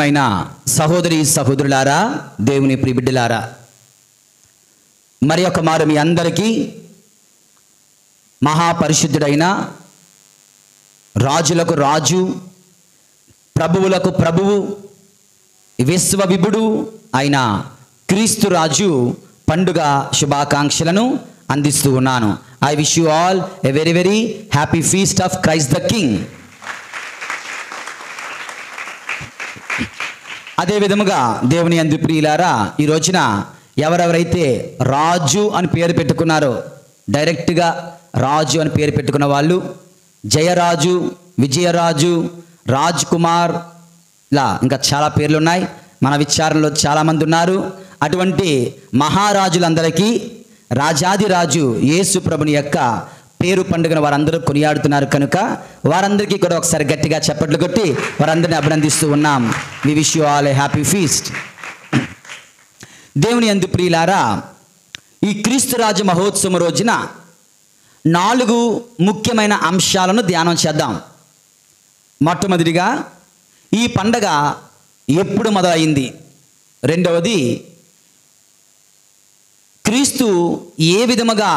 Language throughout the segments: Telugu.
ప్రియమైన సహోదరి సహోదరులారా, దేవుని ప్రియబిడ్డలారా, మరి ఒక మారు మీ అందరికీ మహాపరిశుద్ధుడైన, రాజులకు రాజు, ప్రభువులకు ప్రభువు, విశ్వవిభుడు అయిన క్రీస్తు రాజు పండుగ శుభాకాంక్షలను అందిస్తూ ఉన్నాను. I wish you all a very very happy feast of Christ the king. అదే విధముగా దేవుని యందు ప్రియులారా, ఈ రోజున ఎవరెవరైతే రాజు అని పేరు పెట్టుకున్నారో, డైరెక్ట్గా రాజు అని పేరు పెట్టుకున్న వాళ్ళు, జయరాజు, విజయరాజు, రాజ్ కుమార్, ఇలా ఇంకా చాలా పేర్లు ఉన్నాయి. మన విచారణలో చాలామంది ఉన్నారు. అటువంటి మహారాజులందరికీ రాజాది రాజు యేసు ప్రభుని యొక్క పేరు పండుగను వారందరూ కొనియాడుతున్నారు కనుక వారందరికీ కూడా ఒకసారి గట్టిగా చప్పట్లు కొట్టి వారందరిని అభినందిస్తూ ఉన్నాం. We wish you all a happy feast. దేవుని యందు ప్రియులారా, ఈ క్రీస్తు రాజు మహోత్సవం రోజున 4 ముఖ్యమైన అంశాలను ధ్యానం చేద్దాం. మొట్టమొదటిగా ఈ పండగ ఎప్పుడు మొదలైంది, రెండవది క్రీస్తు ఏ విధముగా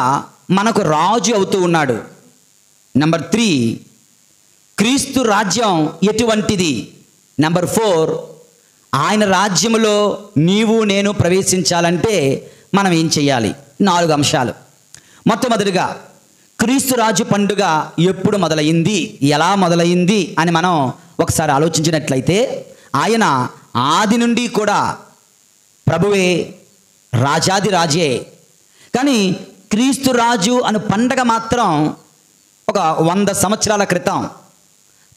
మనకు రాజు అవుతూ ఉన్నాడు, నెంబర్ 3 క్రీస్తు రాజ్యం ఎటువంటిది, నెంబర్ 4 ఆయన రాజ్యములో నీవు నేను ప్రవేశించాలంటే మనం ఏం చేయాలి. 4 అంశాలు. మొట్టమొదటిగా క్రీస్తు రాజు పండుగ ఎప్పుడు మొదలైంది, ఎలా మొదలైంది అని మనం ఒకసారి ఆలోచించినట్లయితే, ఆయన ఆది నుండి కూడా ప్రభువే, రాజాది రాజే. కానీ క్రీస్తు రాజు అను పండగ మాత్రం ఒక 100 సంవత్సరాల క్రితం,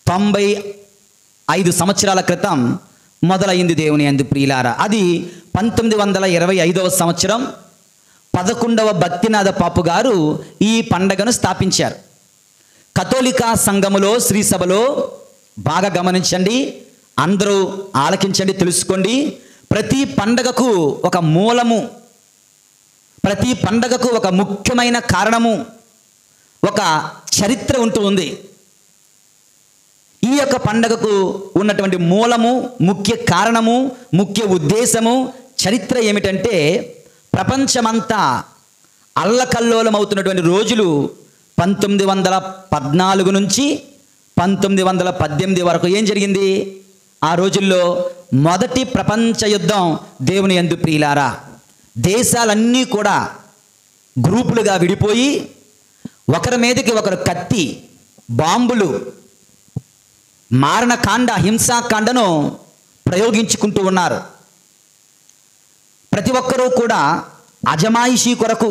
95 సంవత్సరాల క్రితం మొదలైంది. దేవుని యందు ప్రియులారా, అది 1925వ సంవత్సరం 11వ భక్తినాథ పాపు గారు ఈ పండగను స్థాపించారు. కథోలికా సంఘములో, శ్రీ సభలో బాగా గమనించండి, అందరూ ఆలకించండి, తెలుసుకోండి. ప్రతి పండగకు ఒక మూలము, ప్రతి పండగకు ఒక ముఖ్యమైన కారణము, ఒక చరిత్ర ఉంటూ ఉంది. ఈ యొక్క పండగకు ఉన్నటువంటి మూలము, ముఖ్య కారణము, ముఖ్య ఉద్దేశము, చరిత్ర ఏమిటంటే, ప్రపంచమంతా అల్లకల్లోలం అవుతున్నటువంటి రోజులు 1914 నుంచి 1918 వరకు ఏం జరిగింది? ఆ రోజుల్లో మొదటి ప్రపంచ యుద్ధం. దేవుని యందు ప్రియులారా, దేశాలన్నీ కూడా గ్రూపులుగా విడిపోయి ఒకరి మీదకి ఒకరు కత్తి, బాంబులు, మారణకాండ, హింసాకాండను ప్రయోగించుకుంటూ ఉన్నారు. ప్రతి ఒక్కరూ కూడా అజమాయిషీ కొరకు,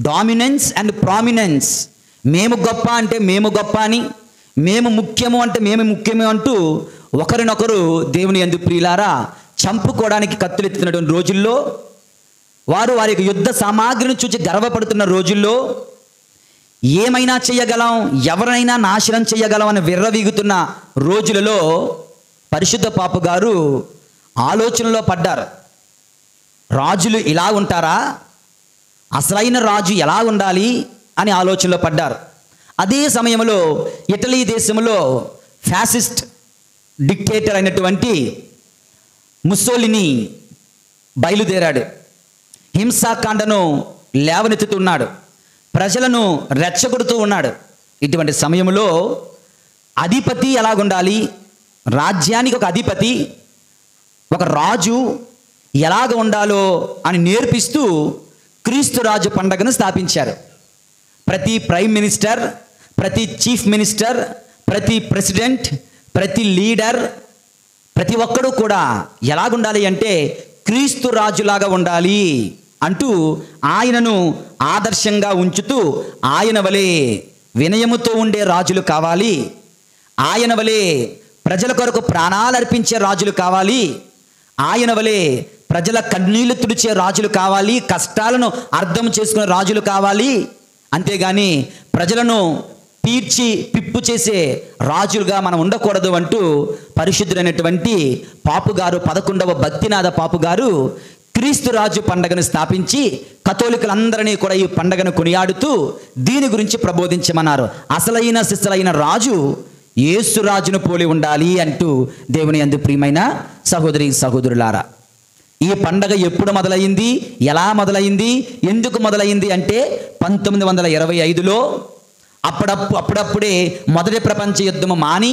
డామినెన్స్ అండ్ ప్రామినెన్స్, మేము గొప్ప అంటే మేము గొప్ప అని, మేము ముఖ్యము అంటే మేము ముఖ్యము అంటూ ఒకరినొకరు దేవుని యందు ప్రియులారా చంపుకోవడానికి కత్తులెత్తుతున్నటువంటి రోజుల్లో, వారు వారి యొక్క యుద్ధ సామాగ్రిని చూసి గర్వపడుతున్న రోజుల్లో, ఏమైనా చేయగలం, ఎవరైనా నాశనం చేయగలం అని విర్రవీగుతున్న రోజులలో పరిశుద్ధ పాపు గారు ఆలోచనలో పడ్డారు. రాజులు ఇలా ఉంటారా, అసలైన రాజు ఎలా ఉండాలి అని ఆలోచనలో పడ్డారు. అదే సమయంలో ఇటలీ దేశంలో ఫ్యాసిస్ట్ డిక్టేటర్ అయినటువంటి ముస్సోలిని బయలుదేరాడు. హింసాకాండను లేవనెత్తుతున్నాడు, ప్రజలను రెచ్చగొడుతూ ఉన్నాడు. ఇటువంటి సమయంలో అధిపతి ఎలాగుండాలి, రాజ్యానికి ఒక అధిపతి, ఒక రాజు ఎలాగ ఉండాలో అని నేర్పిస్తూ క్రీస్తు రాజు పండగను స్థాపించారు. ప్రతి ప్రైమ్ మినిస్టర్, ప్రతి చీఫ్ మినిస్టర్, ప్రతి ప్రెసిడెంట్, ప్రతి లీడర్, ప్రతి ఒక్కడూ కూడా ఎలాగుండాలి అంటే క్రీస్తు రాజులాగా ఉండాలి అంటూ ఆయనను ఆదర్శంగా ఉంచుతూ, ఆయన వలె వినయముతో ఉండే రాజులు కావాలి, ఆయన వలె ప్రజల కొరకు ప్రాణాలు అర్పించే రాజులు కావాలి, ఆయన వలె ప్రజల కన్నీళ్లు తుడిచే రాజులు కావాలి, కష్టాలను అర్థం చేసుకునే రాజులు కావాలి, అంతేగాని ప్రజలను తీర్చి పిప్పు చేసే రాజులుగా మనం ఉండకూడదు అంటూ పరిశుద్ధుడైనటువంటి పాపు గారు, 11వ భక్తినాథ పాపు గారు క్రీస్తు రాజు పండగను స్థాపించి కథోలికులందరినీ కూడా ఈ పండగను కొనియాడుతూ దీని గురించి ప్రబోధించమన్నారు. అసలైన సిసలైన రాజు యేసు రాజును పోలి ఉండాలి అంటూ దేవుని యందు ప్రియమైన సహోదరి సహోదరులారా, ఈ పండగ ఎప్పుడు మొదలైంది, ఎలా మొదలైంది, ఎందుకు మొదలైంది అంటే 1925లో అప్పుడప్పుడే మొదటి ప్రపంచ యుద్ధము మాని,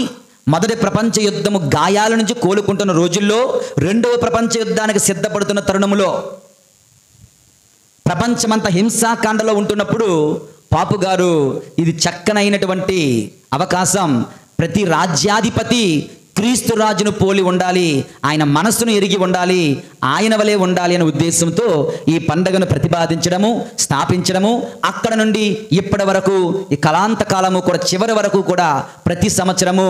మొదటి ప్రపంచ యుద్ధము గాయాల నుంచి కోలుకుంటున్న రోజుల్లో రెండవ ప్రపంచ యుద్ధానికి సిద్ధపడుతున్న తరుణములో ప్రపంచమంతా హింసాకాండలో ఉంటున్నప్పుడు పాపు గారు ఇది చక్కనైనటువంటి అవకాశం, ప్రతి రాజ్యాధిపతి క్రీస్తు రాజును పోలి ఉండాలి, ఆయన మనస్సును ఎరిగి ఉండాలి, ఆయన వలె ఉండాలి అనే ఉద్దేశంతో ఈ పండుగను ప్రతిపాదించడము, స్థాపించడము, అక్కడ నుండి ఇప్పటి వరకు ఈ కళాంత కాలము కూడా చివరి వరకు కూడా ప్రతి సంవత్సరము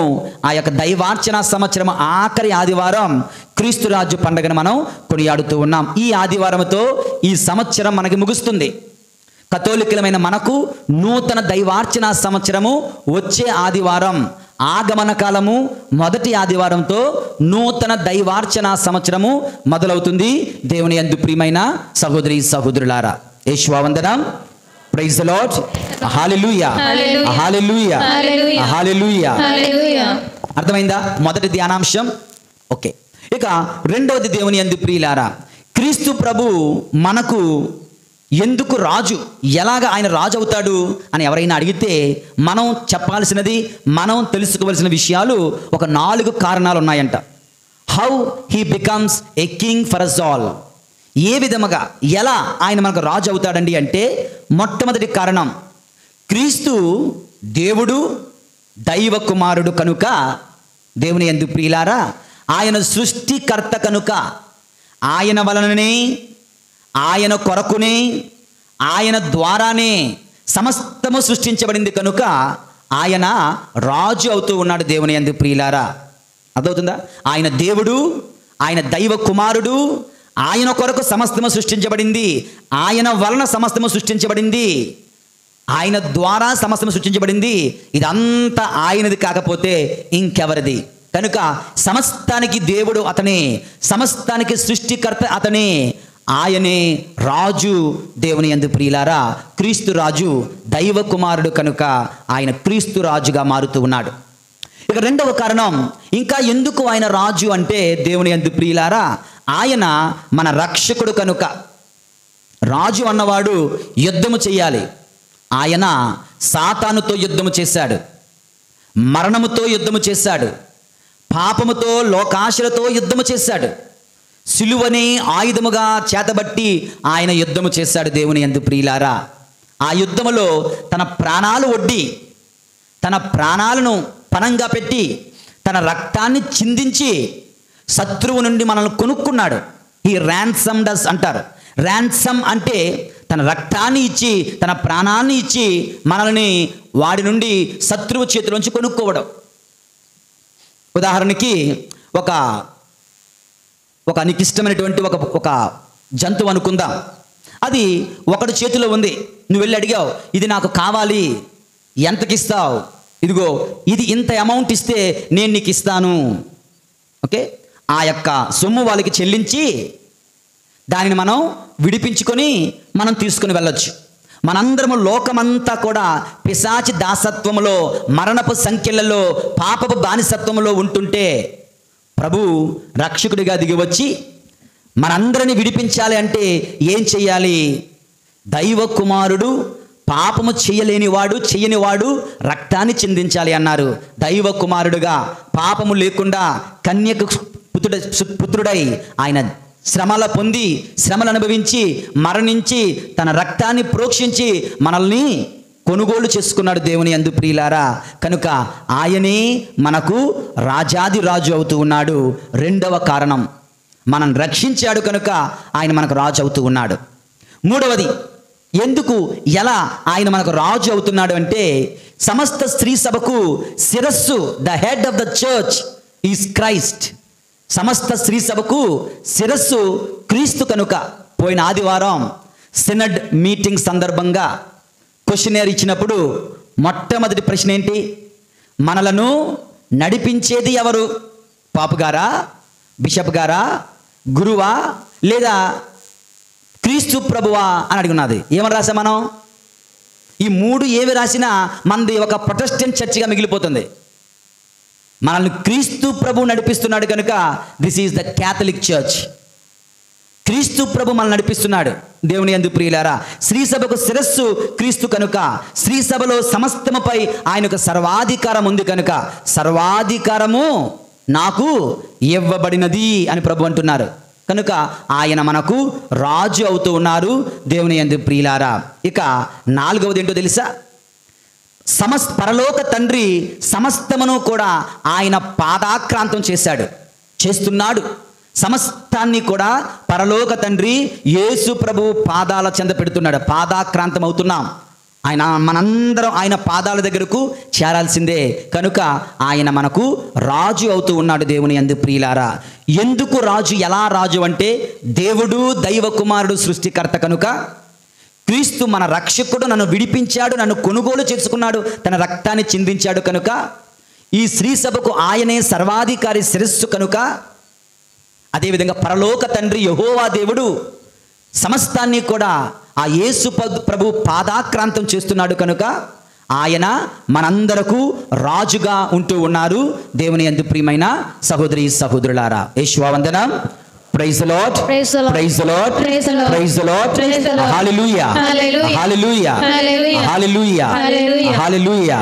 ఆ యొక్క దైవార్చన సంవత్సరం ఆఖరి ఆదివారం క్రీస్తు రాజు పండుగను మనం కొనియాడుతూ ఉన్నాం. ఈ ఆదివారంతో ఈ సంవత్సరం మనకి ముగుస్తుంది. కథోలికులమైన మనకు నూతన దైవార్చన సంవత్సరము వచ్చే ఆదివారం ఆగమన కాలము మొదటి ఆదివారంతో నూతన దైవార్చన సంవత్సరము మొదలవుతుంది. దేవుని యందు ప్రియమైన సహోదరి సహోదరులారా, యేసువందనం, ప్రైజ్ ది లార్డ్, హల్లెలూయా, హల్లెలూయా, హల్లెలూయా. అర్థమైందా? మొదటి ధ్యానాంశం. ఓకే, ఇక రెండవది దేవుని యందు ప్రియులారా, క్రీస్తు ప్రభు మనకు ఎందుకు రాజు, ఎలాగ ఆయన రాజు అవుతాడు అని ఎవరైనా అడిగితే మనం చెప్పాల్సినది, మనం తెలుసుకోవలసిన విషయాలు ఒక 4 కారణాలు ఉన్నాయంట. How he becomes a king for us all. ఏ విధముగా, ఎలా ఆయన మనకు రాజు అవుతాడండి అంటే, మొట్టమొదటి కారణం క్రీస్తు దేవుడు, దైవ కుమారుడు కనుక, దేవుని యందు ప్రియులారా, ఆయన సృష్టికర్త కనుక, ఆయన వలననే, ఆయన కొరకునే, ఆయన ద్వారానే సమస్తము సృష్టించబడింది కనుక ఆయన రాజు అవుతూ ఉన్నాడు. దేవుని యందు ప్రియులారా, అర్థమవుతుందా? ఆయన దేవుడు, ఆయన దైవ కుమారుడు, ఆయన కొరకు సమస్తము సృష్టించబడింది, ఆయన వలన సమస్తము సృష్టించబడింది, ఆయన ద్వారా సమస్తము సృష్టించబడింది. ఇదంతా ఆయనది కాకపోతే ఇంకెవరిది? కనుక సమస్తానికి దేవుడు అతనే, సమస్తానికి సృష్టికర్త అతనే, ఆయనే రాజు. దేవుని యందు ప్రియులారా, క్రీస్తు రాజు దైవ కుమారుడు కనుక ఆయన క్రీస్తు రాజుగా మారుతూ ఉన్నాడు. ఇక రెండవ కారణం, ఇంకా ఎందుకు ఆయన రాజు అంటే, దేవుని యందు ప్రియులారా, ఆయన మన రక్షకుడు కనుక. రాజు అన్నవాడు యుద్ధము చేయాలి. ఆయన సాతానుతో యుద్ధము చేశాడు, మరణముతో యుద్ధము చేశాడు, పాపముతో లోకాశలతో యుద్ధము చేశాడు, సిలువనే ఆయుధముగా చేతబట్టి ఆయన యుద్ధము చేశాడు. దేవుని యందు ప్రియులారా, ఆ యుద్ధములో తన ప్రాణాలు ఒడ్డి, తన ప్రాణాలను పణంగా పెట్టి, తన రక్తాన్ని చిందించి శత్రువు నుండి మనల్ని కొనుక్కున్నాడు. ఈ ర్యాన్సమ్డ్ అస్ అంటారు. ర్యాన్సమ్ అంటే తన రక్తాన్ని ఇచ్చి, తన ప్రాణాన్ని ఇచ్చి మనల్ని వాడి నుండి శత్రువు చేతిలోంచి కొనుక్కోవడం. ఉదాహరణకి ఒక నీకు ఇష్టమైనటువంటి ఒక జంతువు అనుకుందాం. అది ఒకటి చేతిలో ఉంది, నువ్వు వెళ్ళి అడిగావు, ఇది నాకు కావాలి, ఎంతకి ఇస్తావు? ఇదిగో ఇది ఇంత అమౌంట్ ఇస్తే నేను నీకు ఇస్తాను. ఓకే, ఆ యొక్క సొమ్ము వాళ్ళకి చెల్లించి దానిని మనం విడిపించుకొని మనం తీసుకుని వెళ్ళొచ్చు. మనందరము లోకమంతా కూడా పిశాచి దాసత్వములో, మరణపు సంఖ్యలలో, పాపపు బానిసత్వములో ఉంటుంటే ప్రభు రక్షకుడిగా దిగి వచ్చి మనందరినీ విడిపించాలి అంటే ఏం చెయ్యాలి? దైవ కుమారుడు పాపము చెయ్యనివాడు రక్తాన్ని చిందించాలి అన్నారు. దైవ కుమారుడుగా పాపము లేకుండా కన్యకు పుత్రుడై ఆయన శ్రమల పొంది, శ్రమలు అనుభవించి, మరణించి, తన రక్తాన్ని ప్రోక్షించి మనల్ని కొనుగోలు చేసుకున్నాడు. దేవుని యందు ప్రియులారా, కనుక ఆయనే మనకు రాజాది రాజు అవుతూ ఉన్నాడు. రెండవ కారణం, మనం రక్షించాడు కనుక ఆయన మనకు రాజు అవుతూ ఉన్నాడు. మూడవది, ఎందుకు, ఎలా ఆయన మనకు రాజు అవుతున్నాడు అంటే, సమస్త స్త్రీ సభకు శిరస్సు, the head of the church is Christ. సమస్త స్త్రీ సభకు శిరస్సు క్రీస్తు కనుక. పోయిన ఆదివారం సినడ్ మీటింగ్ సందర్భంగా క్వశ్చనర్ ఇచ్చినప్పుడు మొట్టమొదటి ప్రశ్న ఏంటి? మనలను నడిపించేది ఎవరు? పాపు గారా, బిషప్ గారా, గురువా, లేదా క్రీస్తు ప్రభువా అని అడుగున్నది. ఏమని రాసా మనం? ఈ మూడు ఏవి రాసినా మనది ఒక ప్రొటెస్టెంట్ చర్చిగా మిగిలిపోతుంది. మనల్ని క్రీస్తు ప్రభు నడిపిస్తున్నాడు కనుక this is the Catholic church. క్రీస్తు ప్రభు మనల్ని నడిపిస్తున్నాడు. దేవుని యందు ప్రియులారా, శ్రీ సభకు శిరస్సు క్రీస్తు కనుక శ్రీ సభలో సమస్తముపై ఆయనకు సర్వాధికారం ఉంది కనుక సర్వాధికారము నాకు ఇవ్వబడినది అని ప్రభు అంటున్నారు. కనుక ఆయన మనకు రాజు అవుతూ ఉన్నారు. దేవుని యందు ప్రియులారా, ఇక 4వది ఏంటో తెలుసా? పరలోక తండ్రి సమస్తమును కూడా ఆయన పాదాక్రాంతం చేస్తున్నాడు. సమస్తాన్ని కూడా పరలోక తండ్రి యేసు ప్రభు పాదాల చెంద పెడుతున్నాడు. పాదాక్రాంతం అవుతున్నాం. మనందరం ఆయన పాదాల దగ్గరకు చేరాల్సిందే. కనుక ఆయన మనకు రాజు అవుతూ ఉన్నాడు. దేవుని యందు ప్రియులారా, ఎందుకు రాజు? ఎలా రాజు అంటే దేవుడు దైవ కుమారుడు సృష్టికర్త కనుక, క్రీస్తు మన రక్షకుడు, నన్ను విడిపించాడు, నన్ను కొనుగోలు చేసుకున్నాడు, తన రక్తాన్ని చిందించాడు కనుక, ఈ శ్రీ సభకు ఆయనే సర్వాధికారి శిరస్సు కనుక, అదేవిధంగా పరలోక తండ్రి యెహోవా దేవుడు సమస్తాన్ని కూడా ఆ యేసు ప్రభు పాదాక్రాంతం చేస్తున్నాడు కనుక ఆయన మనందరకు రాజుగా ఉంటూ ఉన్నారు. దేవుని యందు ప్రియమైన సహోదరి సహోదరులారా, యేసువందనం. Praise the Lord, praise the Lord, praise the Lord, హల్లెలూయా, హల్లెలూయా, హల్లెలూయా, హల్లెలూయా.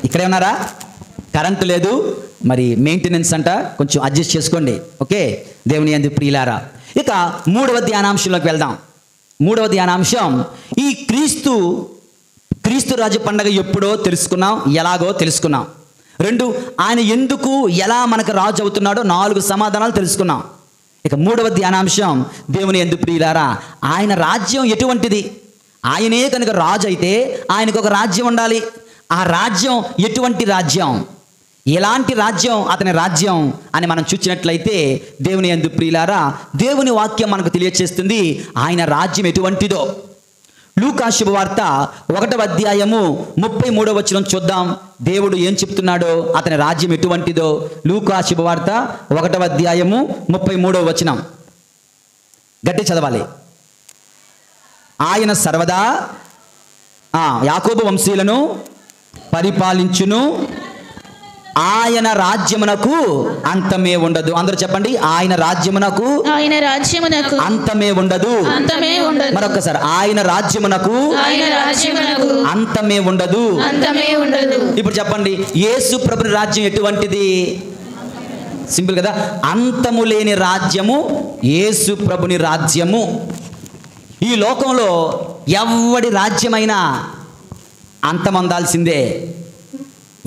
ఇక్కడే ఉన్నారా? కరెంటు లేదు, మరి మెయింటెనెన్స్ అంట, కొంచెం అడ్జస్ట్ చేసుకోండి. ఓకే, దేవుని యందు ప్రియులారా, ఇక 3వ ధ్యానాంశంలోకి వెళ్దాం. 3వ ధ్యానాంశం, ఈ క్రీస్తు రాజు పండగ ఎప్పుడో తెలుసుకున్నాం, ఎలాగో తెలుసుకున్నాం. 2, ఆయన ఎందుకు ఎలా మనకు రాజు అవుతున్నాడో 4 సమాధానాలు తెలుసుకున్నాం. ఇక 3వ ధ్యానాంశం, దేవుని యందు ప్రియులారా, ఆయన రాజ్యం ఎటువంటిది? ఆయనే కనుక రాజు అయితే ఆయనకు ఒక రాజ్యం ఉండాలి. ఆ రాజ్యం ఎటువంటి రాజ్యం, ఎలాంటి రాజ్యం అతని రాజ్యం అని మనం చూసినట్లయితే, దేవుని యందు ప్రియులారా, దేవుని వాక్యం మనకు తెలియచేస్తుంది ఆయన రాజ్యం ఎటువంటిదో. లూకా శుభవార్త 1వ అధ్యాయము 33వ వచనం చూద్దాం. దేవుడు ఏం చెప్తున్నాడో, అతని రాజ్యం ఎటువంటిదో. లూకా శుభవార్త 1వ అధ్యాయము 33వ వచనం గట్టి చదవాలి. ఆయన సర్వదా యాకోబు వంశీయులను పరిపాలించును, ఆయన రాజ్యమునకు అంతమే ఉండదు. అందరూ చెప్పండి, ఆయన రాజ్యమునకు అంతమే ఉండదు. మరొకసారి, ఆయన రాజ్యమునకు అంతమే ఉండదు. ఇప్పుడు చెప్పండి, యేసు ప్రభుని రాజ్యం ఎటువంటిది? సింపుల్ కదా, అంతము లేని రాజ్యము యేసు ప్రభుని రాజ్యము. ఈ లోకంలో ఎవడి రాజ్యమైనా అంతమొందాల్సిందే.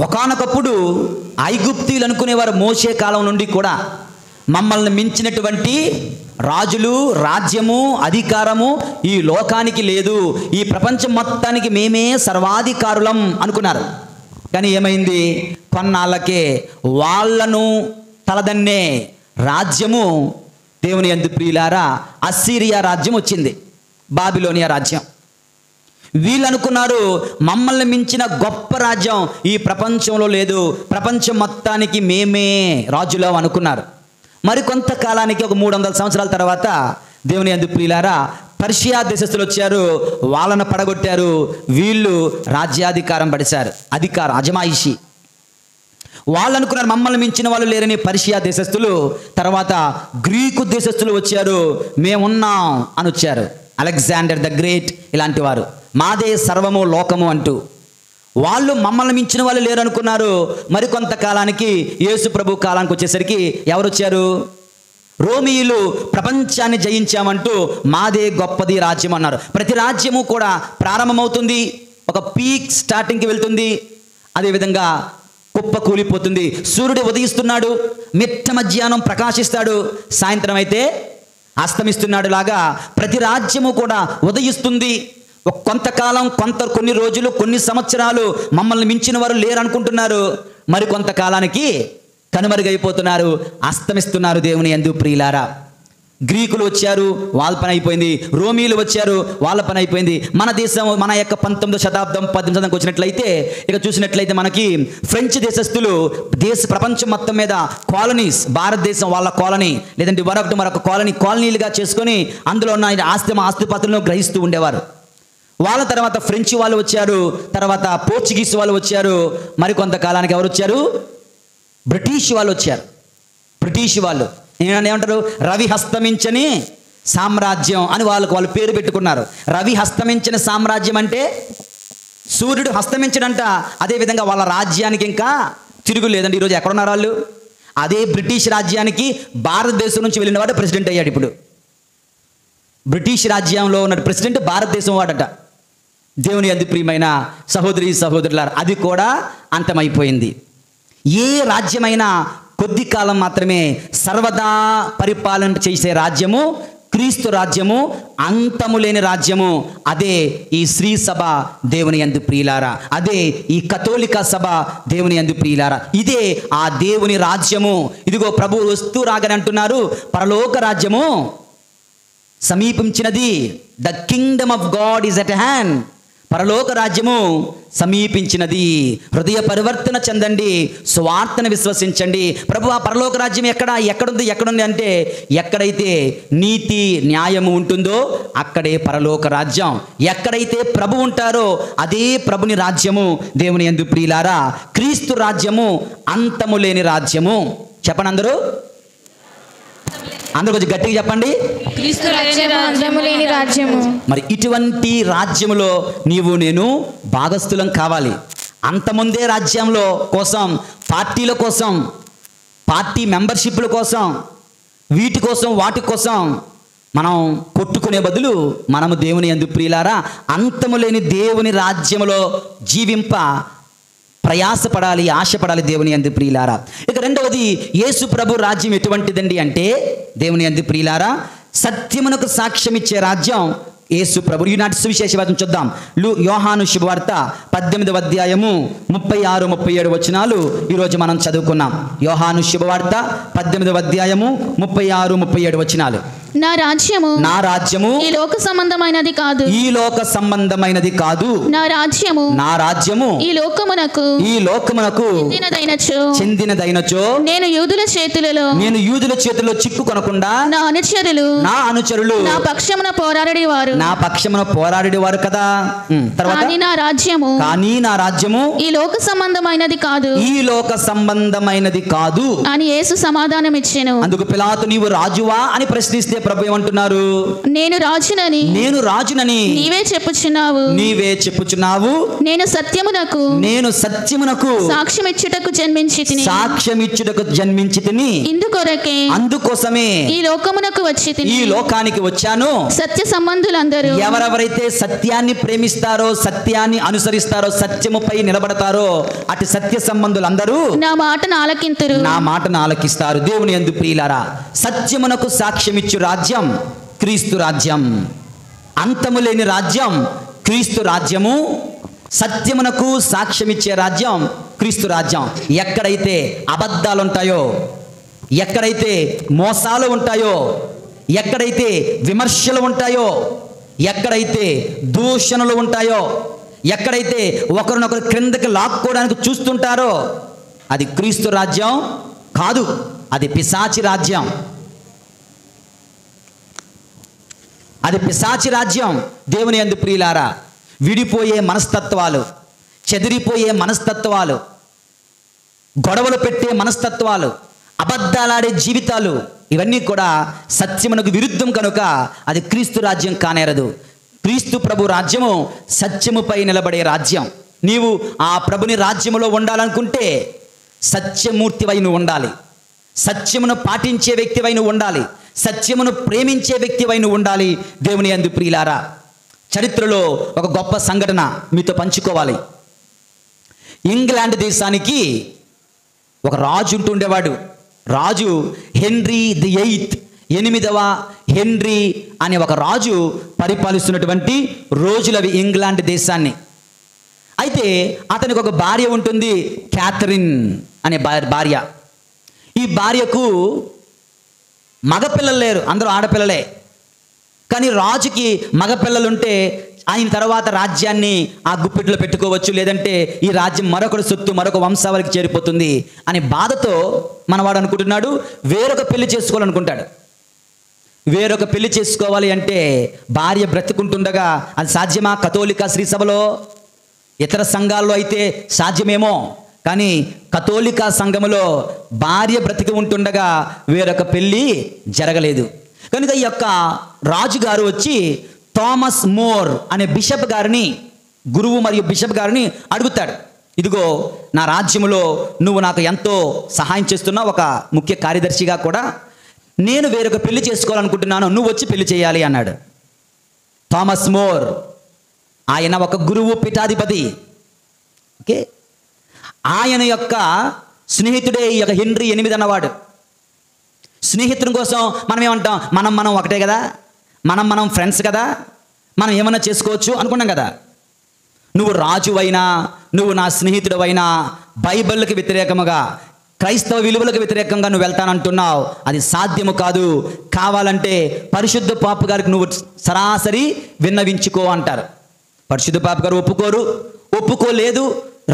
ఒకానొకప్పుడు ఐగుప్తీయులు అనుకునేవారు, మోషే కాలం నుండి కూడా, మమ్మల్ని మించినటువంటి రాజులు, రాజ్యము, అధికారము ఈ లోకానికి లేదు, ఈ ప్రపంచం మొత్తానికి మేమే సర్వాధికారులం అనుకున్నారు. కానీ ఏమైంది? కొన్నాళ్ళకే వాళ్ళను తలదన్నే రాజ్యము, దేవుని యందు ప్రియులారా, అస్సీరియా రాజ్యం వచ్చింది, బాబిలోనియా రాజ్యం. వీళ్ళు అనుకున్నారు, మమ్మల్ని మించిన గొప్ప రాజ్యం ఈ ప్రపంచంలో లేదు, ప్రపంచం మొత్తానికి మేమే రాజులం అనుకున్నారు. మరి కొంతకాలానికి, ఒక 300 సంవత్సరాల తర్వాత, దేవుని యందు ప్రియులారా, పర్షియా దేశస్తులు వచ్చారు, వాళ్ళను పడగొట్టారు. వీళ్ళు రాజ్యాధికారం పడిశారు, అజమాయిషి. వాళ్ళు అనుకున్నారు మమ్మల్ని మించిన వాళ్ళు లేరని పర్షియా దేశస్తులు. తర్వాత గ్రీకు దేశస్తులు వచ్చారు, మేమున్నాం అని వచ్చారు. అలెగ్జాండర్ ద గ్రేట్ ఇలాంటి వారు, మాదే సర్వము లోకము అంటూ. వాళ్ళు మమ్మల్ని మించిన వాళ్ళు లేరు అనుకున్నారు. మరికొంతకాలానికి, యేసు ప్రభు కాలానికి వచ్చేసరికి ఎవరు వచ్చారు? రోమీయులు ప్రపంచాన్ని జయించామంటూ మాదే గొప్పది రాజ్యం అన్నారు. ప్రతి రాజ్యము కూడా ప్రారంభమవుతుంది, ఒక పీక్ స్టార్టింగ్కి వెళ్తుంది, అదేవిధంగా కుప్ప కూలిపోతుంది. సూర్యుడు ఉదయిస్తున్నాడు, మిట్ట మధ్యాహ్నం ప్రకాశిస్తాడు, సాయంత్రం అయితే అస్తమిస్తున్నాడు. లాగా ప్రతి రాజ్యము కూడా ఉదయిస్తుంది. కొంతకాలం, కొన్ని రోజులు, కొన్ని సంవత్సరాలు మమ్మల్ని మించిన వారు లేరు అనుకుంటున్నారు. మరి కొంతకాలానికి కనుమరుగైపోతున్నారు, అస్తమిస్తున్నారు. దేవుని యందు ప్రియులారా, గ్రీకులు వచ్చారు, వాళ్ళ పని అయిపోయింది. రోమీలు వచ్చారు, వాళ్ళ పని అయిపోయింది. మన దేశం, మన యొక్క 19వ శతాబ్దం 18వ శతాబ్దంకి వచ్చినట్లయితే, ఇక చూసినట్లయితే మనకి ఫ్రెంచ్ దేశస్తులు ప్రపంచం మొత్తం మీద కాలనీస్, భారతదేశం వాళ్ళ కాలనీ, లేదంటే మరొక కాలనీలుగా చేసుకొని అందులో ఉన్న ఆస్తిపాత్రలను గ్రహిస్తూ ఉండేవారు. వాళ్ళ తర్వాత ఫ్రెంచ్ వాళ్ళు వచ్చారు, తర్వాత పోర్చుగీస్ వాళ్ళు వచ్చారు. మరి కొంతకాలానికి ఎవరు వచ్చారు? బ్రిటిష్ వాళ్ళు వచ్చారు. బ్రిటిష్ వాళ్ళు ఏమంటారు, రవి హస్తమించని సామ్రాజ్యం అని వాళ్ళు పేరు పెట్టుకున్నారు. రవి హస్తమించిన సామ్రాజ్యం అంటే సూర్యుడు హస్తమించడంట. అదేవిధంగా వాళ్ళ రాజ్యానికి ఇంకా తిరుగులేదండి. ఈరోజు ఎక్కడున్నారు వాళ్ళు? అదే బ్రిటిష్ రాజ్యానికి భారతదేశం నుంచి వెళ్ళిన వాడు ప్రెసిడెంట్ అయ్యాడు. ఇప్పుడు బ్రిటిష్ రాజ్యంలో ఉన్న ప్రెసిడెంట్ భారతదేశం వాడట. దేవుని యందు ప్రియమైన సహోదరి సహోదరులారా, అది కూడా అంతమైపోయింది. ఏ రాజ్యమైనా కొద్ది కాలం మాత్రమే సర్వదా పరిపాలన చేసే రాజ్యము క్రీస్తు రాజ్యము, అంతము లేని రాజ్యము. అదే ఈ శ్రీ సభ దేవుని యందు ప్రియులారా, అదే ఈ కథోలిక సభ దేవుని యందు ప్రియులారా. ఇదే ఆ దేవుని రాజ్యము. ఇదిగో ప్రభువు వస్తూ రాగని అంటున్నారు, పరలోక రాజ్యము సమీపించినది. The kingdom of God is at hand. పరలోక రాజ్యము సమీపించినది. హృదయ పరివర్తన చెందండి, స్వార్థను విశ్వసించండి. ప్రభు, ఆ పరలోక రాజ్యం ఎక్కడుంది అంటే, ఎక్కడైతే నీతి న్యాయము ఉంటుందో అక్కడే పరలోక రాజ్యం. ఎక్కడైతే ప్రభు ఉంటారో అదే ప్రభుని రాజ్యము. దేవుని యందు ప్రియులారా, క్రీస్తు రాజ్యము అంతము లేని రాజ్యము. చెప్పండి అందరూ కొంచెం గట్టిగా చెప్పండి. క్రీస్తు రాజ్యము అంతము లేని రాజ్యము. మరి ఇటువంటి రాజ్యములో నీవు నేను భాగస్థులం కావాలి. అంతముందే రాజ్యంలో కోసం, పార్టీల కోసం, పార్టీ మెంబర్షిప్ల కోసం, వీటి కోసం వాటి కోసం మనం కొట్టుకునే బదులు మనము దేవుని యందు ప్రియులారా అంతము లేని దేవుని రాజ్యములో జీవింప ప్రయాసపడాలి, ఆశపడాలి దేవుని యందు ప్రియులారా. ఇక రెండవది, యేసు ప్రభు రాజ్యం ఎటువంటిదండి అంటే, దేవుని యందు ప్రియులారా సత్యమునకు సాక్ష్యం ఇచ్చే రాజ్యం యేసు ప్రభు. ఈనాటి సువిశేషవాదం చూద్దాం. యోహాను శుభవార్త 18వ అధ్యాయము 36-37 వచనాలు ఈరోజు మనం చదువుకున్నాం. యోహాను శుభవార్త 18వ అధ్యాయము 36-37 వచనాలు. నా రాజ్యము ఈ లోక సంబంధమైనది కాదు. నా రాజ్యము ఈ లోకమునకు చెందినదైనచో నేను యూదుల చేతిలో చిక్కుకొనకుండా నా అనుచరులు నా పక్షమున పోరాడేవారు కదా. తర్వాత కానీ నా రాజ్యము ఈ లోక సంబంధమైనది కాదు అని యేసు సమాధానం ఇచ్చెను. అందుకు పిలాతు, నీవు రాజువా అని ప్రశ్నిస్తే ప్రభు ఏమంటున్నారు? నేను రాజునని నీవే చెప్పుచున్నావు. నేను సత్యమునకు సాక్ష్యమిచ్చుటకు జన్మించితిని. అందుకోసమే ఈ లోకానికి వచ్చాను. సత్య సంబంధులందరూ ఎవరెవరైతే సత్యాన్ని ప్రేమిస్తారో, సత్యాన్ని అనుసరిస్తారో, సత్యముపై నిలబడతారో అటు సత్య సంబంధులందరూ నా మాటను ఆలకిస్తారు. దేవుని యందు ప్రియులారా, సత్యమునకు సాక్ష్యమిచ్చు రాజ్యం క్రీస్తు రాజ్యం. అంతము లేని రాజ్యం క్రీస్తు రాజ్యము. సత్యమునకు సాక్ష్యమిచ్చే రాజ్యం క్రీస్తు రాజ్యం. ఎక్కడైతే అబద్ధాలు ఉంటాయో, ఎక్కడైతే మోసాలు ఉంటాయో, ఎక్కడైతే విమర్శలు ఉంటాయో, ఎక్కడైతే దూషణలు ఉంటాయో, ఎక్కడైతే ఒకరినొకరు క్రిందకి లాక్కోవడానికి చూస్తుంటారో అది క్రీస్తు రాజ్యం కాదు, అది పిశాచి రాజ్యం. అది పిశాచి రాజ్యం. దేవుని యందు ప్రియులారా, విడిపోయే మనస్తత్వాలు, చెదిరిపోయే మనస్తత్వాలు, గొడవలు పెట్టే మనస్తత్వాలు, అబద్ధాలాడే జీవితాలు, ఇవన్నీ కూడా సత్యమునకు విరుద్ధం కనుక అది క్రీస్తు రాజ్యం కానేరదు. క్రీస్తు ప్రభు రాజ్యము సత్యముపై నిలబడే రాజ్యం. నీవు ఆ ప్రభుని రాజ్యములో ఉండాలనుకుంటే సత్యమూర్తివై నువ్వు ఉండాలి, సత్యమును పాటించే వ్యక్తివై నువ్వు ఉండాలి, సత్యమును ప్రేమించే వ్యక్తివై నువ్వు ఉండాలి. దేవుని యందు ప్రియులారా, చరిత్రలో ఒక గొప్ప సంఘటన మీతో పంచుకోవాలి. ఇంగ్లాండ్ దేశానికి ఒక రాజు ఉంటుండేవాడు. రాజు హెన్రీ ది 8వ హెన్రీ అనే ఒక రాజు పరిపాలిస్తున్నటువంటి రోజులవి ఇంగ్లాండ్ దేశాన్ని. అయితే అతనికి ఒక భార్య ఉంటుంది, క్యాథరిన్ అనే భార్య. ఈ భార్యకు మగపిల్లలు లేరు, అందరూ ఆడపిల్లలే. కానీ రాజుకి మగపిల్లలుంటే ఆయన తర్వాత రాజ్యాన్ని ఆ గుప్పిట్లో పెట్టుకోవచ్చు, లేదంటే ఈ రాజ్యం మరొకటి సొత్తు, మరొక వంశావళికి చేరిపోతుంది అనే బాధతో మనవాడు అనుకుంటున్నాడు వేరొక పెళ్లి చేసుకోవాలనుకుంటాడు. వేరొక పెళ్లి చేసుకోవాలి అంటే భార్య బ్రతుకుంటుండగా అది సాధ్యమా? కథోలిక శ్రీ సభలో, ఇతర సంఘాల్లో అయితే సాధ్యమేమో, కానీ కథోలికా సంఘములో భార్య బ్రతికి ఉంటుండగా వేరొక పెళ్ళి జరగలేదు. కనుక ఈ యొక్క రాజుగారు వచ్చి థామస్ మోర్ అనే బిషప్ గారిని, గురువు మరియు బిషప్ గారిని అడుగుతాడు, ఇదిగో నా రాజ్యములో నువ్వు నాకు ఎంతో సహాయం చేస్తున్నావు, ఒక ముఖ్య కార్యదర్శిగా కూడా, నేను వేరొక పెళ్లి చేసుకోవాలనుకుంటున్నాను, నువ్వు వచ్చి పెళ్లి చేయాలి అన్నాడు. థామస్ మోర్ ఆయన ఒక గురువు పీఠాధిపతి. ఓకే, ఆయన యొక్క స్నేహితుడే ఈ యొక్క హెన్రీ 8 అన్నవాడు. స్నేహితుని కోసం మనం ఏమంటాం, మనం ఒకటే కదా, మనం ఫ్రెండ్స్ కదా, మనం ఏమన్నా చేసుకోవచ్చు అనుకున్నాం కదా. నువ్వు రాజువైనా, నువ్వు నా స్నేహితుడవైనా, బైబిల్కి వ్యతిరేకముగా, క్రైస్తవ విలువలకు వ్యతిరేకంగా నువ్వు వెళ్తానంటున్నావు, అది సాధ్యము కాదు. కావాలంటే పరిశుద్ధ పాపు గారికి నువ్వు సరాసరి విన్నవించుకో అంటారు. పరిశుద్ధ పాపు గారు ఒప్పుకోలేదు.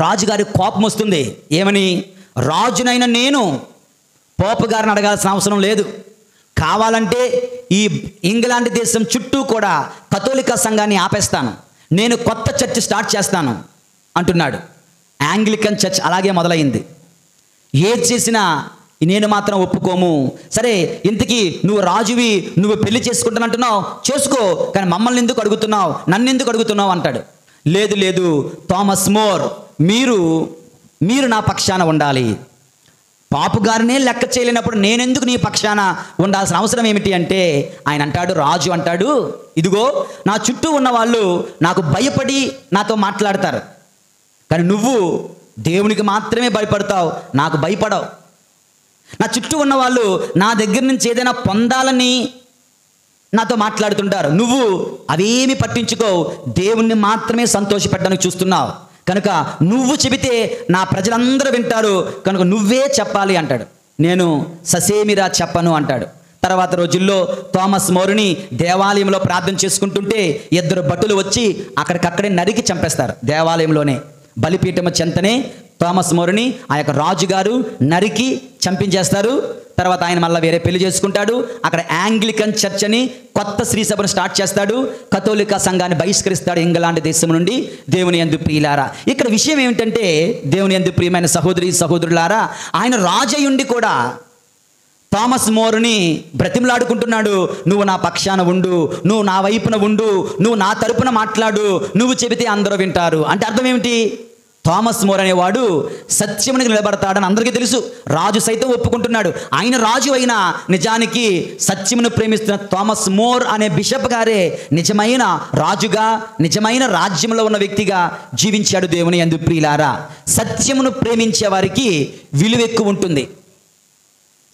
రాజుగారి కోపం వస్తుంది. ఏమని? రాజునైనా నేను పోపు గారిని అడగాల్సిన అవసరం లేదు, కావాలంటే ఈ ఇంగ్లాండ్ దేశం చుట్టూ కూడా కథోలిక సంఘాన్ని ఆపేస్తాను, నేను కొత్త చర్చ్ స్టార్ట్ చేస్తాను అంటున్నాడు. యాంగ్లికన్ చర్చ్ అలాగే మొదలైంది. ఏది చేసినా నేను మాత్రం ఒప్పుకోము. సరే, ఇంతకీ నువ్వు రాజువి, నువ్వు పెళ్లి చేసుకుంటానంటున్నావు, చేసుకో, కానీ మమ్మల్ని ఎందుకు అడుగుతున్నావు, నన్ను ఎందుకు అడుగుతున్నావు అంటాడు. లేదు థామస్ మోర్, మీరు నా పక్షాన ఉండాలి. పాపు గారినే లెక్క చేయలేనప్పుడు నేనెందుకు నీ పక్షాన ఉండాల్సిన అవసరం ఏమిటి అంటే, ఆయన అంటాడు, రాజు అంటాడు, ఇదిగో నా చుట్టూ ఉన్న వాళ్ళు నాకు భయపడి నాతో మాట్లాడతారు, కానీ నువ్వు దేవునికి మాత్రమే భయపడతావు, నాకు భయపడవు. నా చుట్టూ ఉన్న వాళ్ళు నా దగ్గర నుంచి ఏదైనా పొందాలని నాతో మాట్లాడుతుంటారు, నువ్వు అవేమి పట్టించుకోవు, దేవుణ్ణి మాత్రమే సంతోషపెట్టడానికి చూస్తున్నావు, కనుక నువ్వు చెబితే నా ప్రజలందరూ వింటారు, కనుక నువ్వే చెప్పాలి అంటాడు. నేను ససేమిరా చెప్పను అంటాడు. తర్వాత రోజుల్లో థామస్ మోరుని దేవాలయంలో ప్రార్థన చేసుకుంటుంటే 2 భటులు వచ్చి అక్కడికక్కడే నరికి చంపేస్తారు. దేవాలయంలోనే బలిపీఠము చెంతనే థామస్ మోరుని ఆ యొక్క రాజుగారు నరికి చంపించేస్తారు. తర్వాత ఆయన మళ్ళీ వేరే పెళ్లి చేసుకుంటాడు. అక్కడ యాంగ్లికన్ చర్చ్ అని కొత్త స్త్రీ సభను స్టార్ట్ చేస్తాడు. కథోలిక సంఘాన్ని బహిష్కరిస్తాడు ఇంగ్లాండ్ దేశం నుండి. దేవుని యందు ప్రియులారా, ఇక్కడ విషయం ఏమిటంటే, దేవుని యందు ప్రియమైన సహోదరులారా, ఆయన రాజయుండి కూడా థామస్ మోరుని బ్రతిమలాడుకుంటున్నాడు, నువ్వు నా పక్షాన ఉండు, నువ్వు నా వైపున ఉండు, నువ్వు నా తరపున మాట్లాడు, నువ్వు చెబితే అందరూ వింటారు. అంటే అర్థం ఏమిటి? థామస్ మోర్ అనేవాడు సత్యమునికి నిలబడతాడని అందరికీ తెలుసు. రాజు సైతం ఒప్పుకుంటున్నాడు. ఆయన రాజు అయినా నిజానికి సత్యమును ప్రేమిస్తున్న థామస్ మోర్ అనే బిషప్ గారే నిజమైన రాజుగా, నిజమైన రాజ్యంలో ఉన్న వ్యక్తిగా జీవించాడు. దేవుని యందు ప్రియులారా, సత్యమును ప్రేమించే వారికి విలువ ఎక్కువ ఉంటుంది.